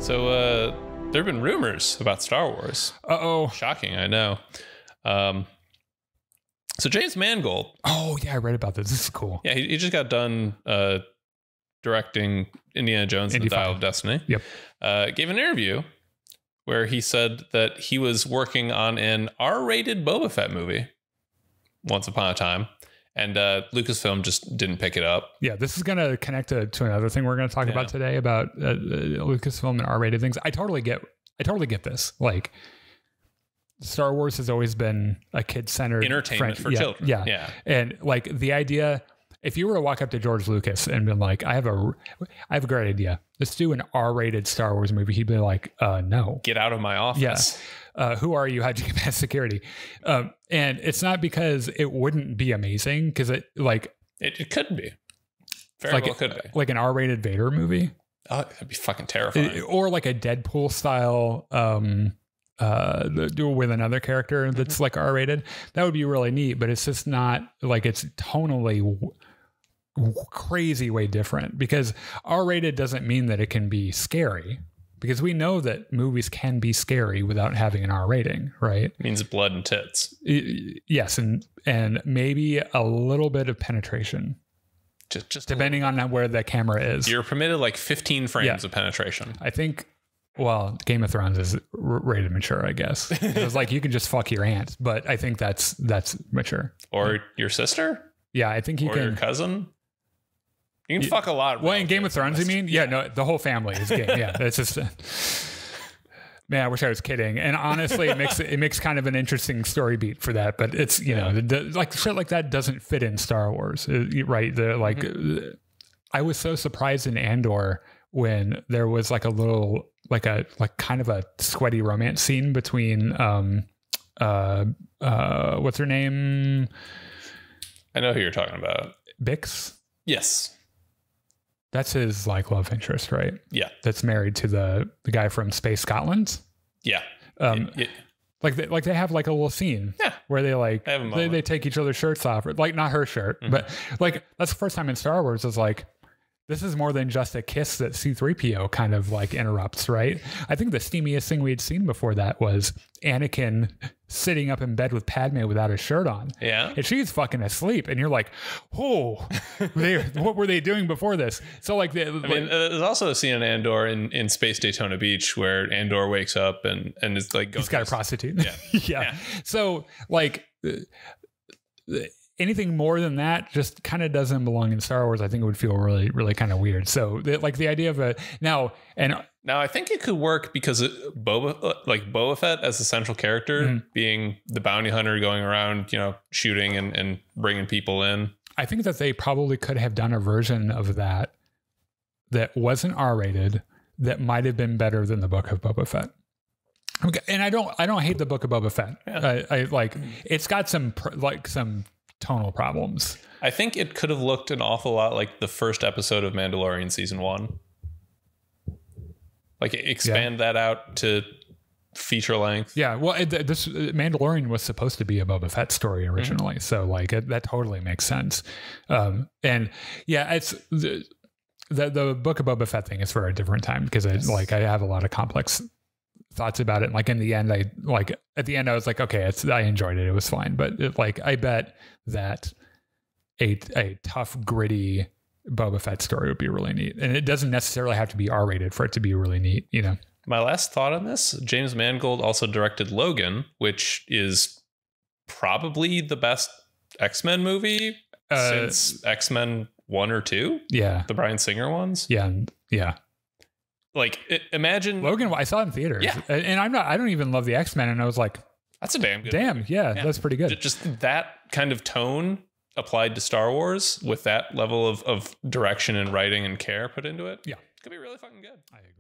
So there have been rumors about Star Wars. Uh-oh. Shocking, I know. So James Mangold. Oh, yeah, I read about this. This is cool. Yeah, he just got done directing Indiana Jones and the Dial of Destiny. Yep. Gave an interview where he said that he was working on an R-rated Boba Fett movie once upon a time. And Lucasfilm just didn't pick it up. Yeah, this is going to connect to another thing we're going to talk about today about Lucasfilm and R-rated things. I totally get this. Like, Star Wars has always been a kid-centered entertainment for children. Yeah. And like the idea, if you were to walk up to George Lucas and be like, I have a great idea. Let's do an R-rated Star Wars movie. He'd be like, no. Get out of my office. Yeah. Who are you? How'd you get past security? And it's not because it wouldn't be amazing, because it could be. Very well could be. Like an R-rated Vader movie. Oh, that'd be fucking terrifying. Or like a Deadpool style with another character that's like R-rated. That would be really neat, but it's just not like, it's tonally crazy way different, because R-rated doesn't mean that it can be scary, because we know that movies can be scary without having an R rating, right? It means blood and tits. Yes, and maybe a little bit of penetration. Just depending on where the camera is. You're permitted like 15 frames of penetration. I think, well, Game of Thrones is rated mature, I guess. It's like you can just fuck your aunt, but I think that's mature. Or your sister? Yeah, I think you can. Or your cousin? You can fuck a lot. Well, in Game of Thrones, you mean? Yeah, no, the whole family is gay. Yeah, it's just... Man, I wish I was kidding. And honestly, it makes kind of an interesting story beat for that. But it's, like shit like that doesn't fit in Star Wars, right? I was so surprised in Andor when there was like a little, like kind of a sweaty romance scene between, what's her name? I know who you're talking about. Bix? Yes. That's his like love interest, right? Yeah. That's married to the guy from Space Scotland. Yeah. Like they have like a little scene where they take each other's shirts off, or like not her shirt, but like that's the first time in Star Wars it's like, this is more than just a kiss that C-3PO kind of like interrupts, right? I think the steamiest thing we'd seen before that was Anakin sitting up in bed with Padme without a shirt on. Yeah. And she's fucking asleep. And you're like, oh, what were they doing before this? So like, there's also a scene in Andor in Space Daytona Beach where Andor wakes up and is like, he's got a prostitute. Yeah. So like, anything more than that just kind of doesn't belong in Star Wars. I think it would feel really, really kind of weird. So like the idea of now I think it could work because Boba Fett as the central character being the bounty hunter going around, shooting and bringing people in. I think that they probably could have done a version of that wasn't R-rated that might have been better than the Book of Boba Fett. Okay. And I don't hate the Book of Boba Fett. Yeah. I like, it's got some tonal problems. I think it could have looked an awful lot like the first episode of Mandalorian season 1. Like expand that out to feature length. Yeah. Well, this Mandalorian was supposed to be a Boba Fett story originally. So like that totally makes sense. And yeah, it's the Book of Boba Fett thing is for a different time, because I have a lot of complex thoughts about it. And like in the end, at the end I was like, okay, I enjoyed it. It was fine. But I bet that a tough, gritty Boba Fett story would be really neat. And it doesn't necessarily have to be R-rated for it to be really neat, My last thought on this, James Mangold also directed Logan, which is probably the best X-Men movie since X-Men 1 or 2. Yeah. The Bryan Singer ones. Yeah. Yeah. Like imagine Logan. I saw it in theaters, and I don't even love the X-Men, and I was like, that's a damn good. Yeah, that's pretty good. Just that kind of tone applied to Star Wars with that level of direction and writing and care put into it. Yeah, could be really fucking good. I agree.